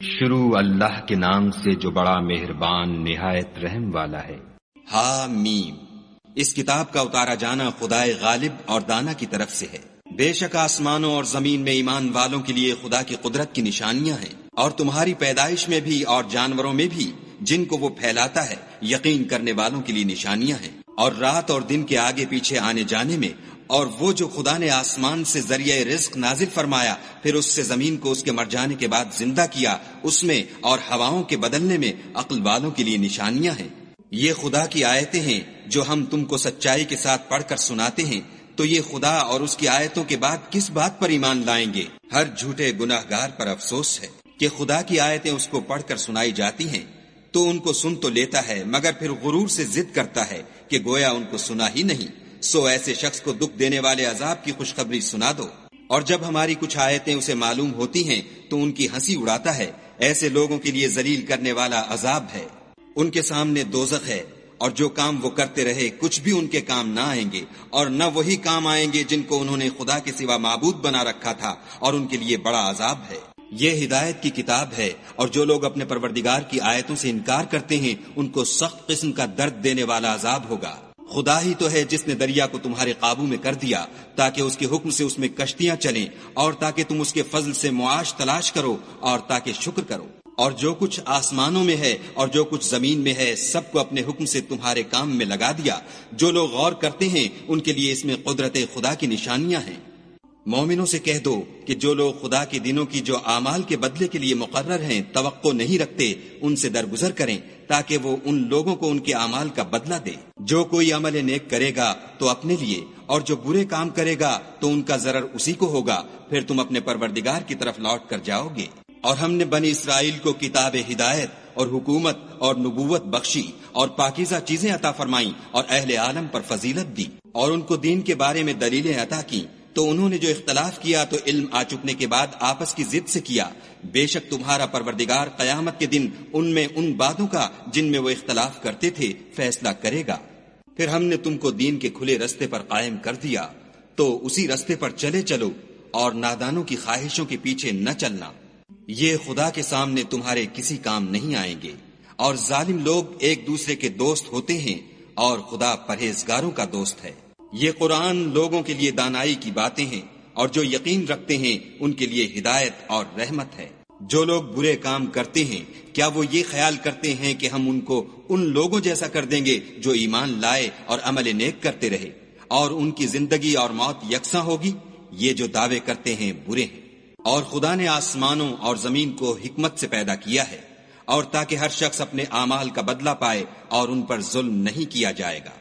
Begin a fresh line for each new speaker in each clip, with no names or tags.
شروع اللہ کے نام سے جو بڑا مہربان نہایت رحم والا ہے۔
حامیم، اس کتاب کا اتارا جانا خدائے غالب اور دانا کی طرف سے ہے۔ بے شک آسمانوں اور زمین میں ایمان والوں کے لیے خدا کی قدرت کی نشانیاں ہیں، اور تمہاری پیدائش میں بھی اور جانوروں میں بھی جن کو وہ پھیلاتا ہے یقین کرنے والوں کے لیے نشانیاں ہیں، اور رات اور دن کے آگے پیچھے آنے جانے میں، اور وہ جو خدا نے آسمان سے ذریعہ رزق نازل فرمایا پھر اس سے زمین کو اس کے مر جانے کے بعد زندہ کیا، اس میں اور ہواؤں کے بدلنے میں عقل والوں کے لیے نشانیاں ہیں۔ یہ خدا کی آیتیں ہیں جو ہم تم کو سچائی کے ساتھ پڑھ کر سناتے ہیں، تو یہ خدا اور اس کی آیتوں کے بعد کس بات پر ایمان لائیں گے؟ ہر جھوٹے گناہگار پر افسوس ہے کہ خدا کی آیتیں اس کو پڑھ کر سنائی جاتی ہیں تو ان کو سن تو لیتا ہے مگر پھر غرور سے ضد کرتا ہے کہ گویا ان کو سنا ہی نہیں۔ سو ایسے شخص کو دکھ دینے والے عذاب کی خوشخبری سنا دو، اور جب ہماری کچھ آیتیں اسے معلوم ہوتی ہیں تو ان کی ہنسی اڑاتا ہے۔ ایسے لوگوں کے لیے ذلیل کرنے والا عذاب ہے، ان کے سامنے دوزخ ہے، اور جو کام وہ کرتے رہے کچھ بھی ان کے کام نہ آئیں گے، اور نہ وہی کام آئیں گے جن کو انہوں نے خدا کے سوا معبود بنا رکھا تھا، اور ان کے لیے بڑا عذاب ہے۔ یہ ہدایت کی کتاب ہے، اور جو لوگ اپنے پروردگار کی آیتوں سے انکار کرتے ہیں ان کو سخت قسم کا درد دینے والا عذاب ہوگا۔ خدا ہی تو ہے جس نے دریا کو تمہارے قابو میں کر دیا تاکہ اس کے حکم سے اس میں کشتیاں چلیں، اور تاکہ تم اس کے فضل سے معاش تلاش کرو، اور تاکہ شکر کرو۔ اور جو کچھ آسمانوں میں ہے اور جو کچھ زمین میں ہے سب کو اپنے حکم سے تمہارے کام میں لگا دیا۔ جو لوگ غور کرتے ہیں ان کے لیے اس میں قدرت خدا کی نشانیاں ہیں۔ مومنوں سے کہہ دو کہ جو لوگ خدا کے دنوں کی جو اعمال کے بدلے کے لیے مقرر ہیں توقع نہیں رکھتے ان سے درگزر کریں تاکہ وہ ان لوگوں کو ان کے اعمال کا بدلہ دے۔ جو کوئی عمل نیک کرے گا تو اپنے لیے، اور جو برے کام کرے گا تو ان کا ضرر اسی کو ہوگا، پھر تم اپنے پروردگار کی طرف لوٹ کر جاؤ گے۔ اور ہم نے بنی اسرائیل کو کتاب ہدایت اور حکومت اور نبوت بخشی اور پاکیزہ چیزیں عطا فرمائیں اور اہل عالم پر فضیلت دی، اور ان کو دین کے بارے میں دلیلیں عطا کی، تو انہوں نے جو اختلاف کیا تو علم آ چکنے کے بعد آپس کی ضد سے کیا۔ بے شک تمہارا پروردگار قیامت کے دن ان میں ان باتوں کا جن میں وہ اختلاف کرتے تھے فیصلہ کرے گا۔ پھر ہم نے تم کو دین کے کھلے رستے پر قائم کر دیا، تو اسی رستے پر چلے چلو اور نادانوں کی خواہشوں کے پیچھے نہ چلنا۔ یہ خدا کے سامنے تمہارے کسی کام نہیں آئیں گے، اور ظالم لوگ ایک دوسرے کے دوست ہوتے ہیں اور خدا پرہیزگاروں کا دوست ہے۔ یہ قرآن لوگوں کے لیے دانائی کی باتیں ہیں، اور جو یقین رکھتے ہیں ان کے لیے ہدایت اور رحمت ہے۔ جو لوگ برے کام کرتے ہیں کیا وہ یہ خیال کرتے ہیں کہ ہم ان کو ان لوگوں جیسا کر دیں گے جو ایمان لائے اور عمل نیک کرتے رہے، اور ان کی زندگی اور موت یکساں ہوگی؟ یہ جو دعوے کرتے ہیں برے ہیں۔ اور خدا نے آسمانوں اور زمین کو حکمت سے پیدا کیا ہے، اور تاکہ ہر شخص اپنے اعمال کا بدلہ پائے اور ان پر ظلم نہیں کیا جائے گا۔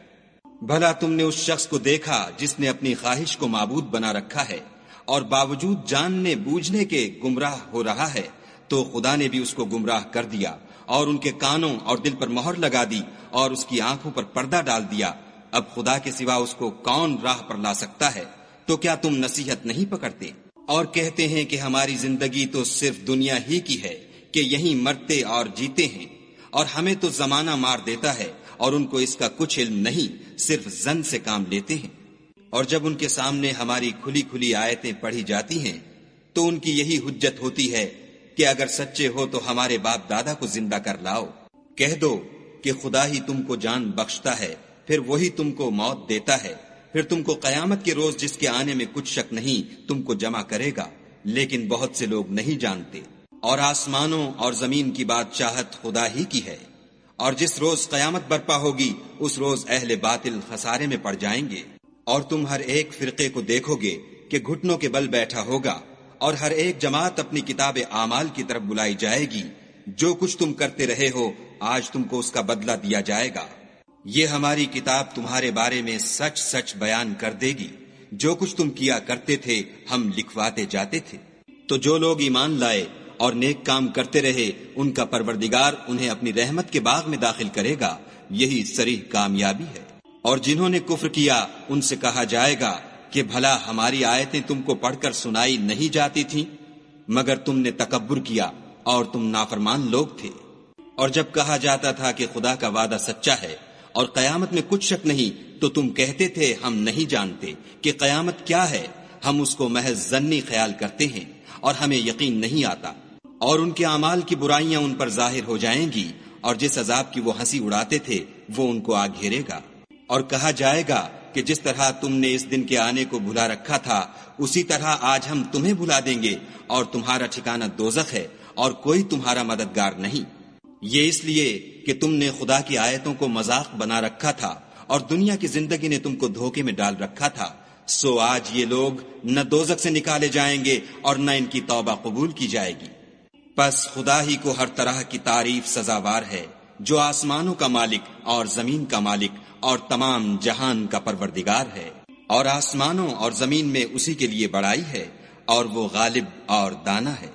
بھلا تم نے اس شخص کو دیکھا جس نے اپنی خواہش کو معبود بنا رکھا ہے اور باوجود جاننے بوجھنے کے گمراہ ہو رہا ہے، تو خدا نے بھی اس کو گمراہ کر دیا اور ان کے کانوں اور دل پر مہر لگا دی اور اس کی آنکھوں پر پردہ ڈال دیا۔ اب خدا کے سوا اس کو کون راہ پر لا سکتا ہے؟ تو کیا تم نصیحت نہیں پکڑتے؟ اور کہتے ہیں کہ ہماری زندگی تو صرف دنیا ہی کی ہے کہ یہیں مرتے اور جیتے ہیں، اور ہمیں تو زمانہ مار دیتا ہے، اور ان کو اس کا کچھ علم نہیں، صرف ظن سے کام لیتے ہیں۔ اور جب ان کے سامنے ہماری کھلی کھلی آیتیں پڑھی جاتی ہیں تو ان کی یہی حجت ہوتی ہے کہ اگر سچے ہو تو ہمارے باپ دادا کو زندہ کر لاؤ۔ کہہ دو کہ خدا ہی تم کو جان بخشتا ہے، پھر وہی تم کو موت دیتا ہے، پھر تم کو قیامت کے روز جس کے آنے میں کچھ شک نہیں تم کو جمع کرے گا، لیکن بہت سے لوگ نہیں جانتے۔ اور آسمانوں اور زمین کی بادشاہت خدا ہی کی ہے، اور جس روز قیامت برپا ہوگی اس روز اہل باطل خسارے میں پڑ جائیں گے۔ اور تم ہر ایک فرقے کو دیکھو گے کہ گھٹنوں کے بل بیٹھا ہوگا، اور ہر ایک جماعت اپنی کتاب اعمال کی طرف بلائی جائے گی۔ جو کچھ تم کرتے رہے ہو آج تم کو اس کا بدلہ دیا جائے گا۔ یہ ہماری کتاب تمہارے بارے میں سچ سچ بیان کر دے گی، جو کچھ تم کیا کرتے تھے ہم لکھواتے جاتے تھے۔ تو جو لوگ ایمان لائے اور نیک کام کرتے رہے ان کا پروردگار انہیں اپنی رحمت کے باغ میں داخل کرے گا، یہی صریح کامیابی ہے۔ اور جنہوں نے کفر کیا ان سے کہا جائے گا کہ بھلا ہماری آیتیں تم کو پڑھ کر سنائی نہیں جاتی تھیں، مگر تم نے تکبر کیا اور تم نافرمان لوگ تھے۔ اور جب کہا جاتا تھا کہ خدا کا وعدہ سچا ہے اور قیامت میں کچھ شک نہیں، تو تم کہتے تھے ہم نہیں جانتے کہ قیامت کیا ہے، ہم اس کو محض ظنی خیال کرتے ہیں اور ہمیں یقین نہیں آتا۔ اور ان کے اعمال کی برائیاں ان پر ظاہر ہو جائیں گی، اور جس عذاب کی وہ ہنسی اڑاتے تھے وہ ان کو آ گھیرے گا۔ اور کہا جائے گا کہ جس طرح تم نے اس دن کے آنے کو بھلا رکھا تھا اسی طرح آج ہم تمہیں بھلا دیں گے، اور تمہارا ٹھکانہ دوزخ ہے اور کوئی تمہارا مددگار نہیں۔ یہ اس لیے کہ تم نے خدا کی آیتوں کو مذاق بنا رکھا تھا اور دنیا کی زندگی نے تم کو دھوکے میں ڈال رکھا تھا، سو آج یہ لوگ نہ دوزخ سے نکالے جائیں گے اور نہ ان کی توبہ قبول کی جائے گی۔ پس خدا ہی کو ہر طرح کی تعریف سزاوار ہے، جو آسمانوں کا مالک اور زمین کا مالک اور تمام جہان کا پروردگار ہے، اور آسمانوں اور زمین میں اسی کے لیے بڑائی ہے، اور وہ غالب اور دانا ہے۔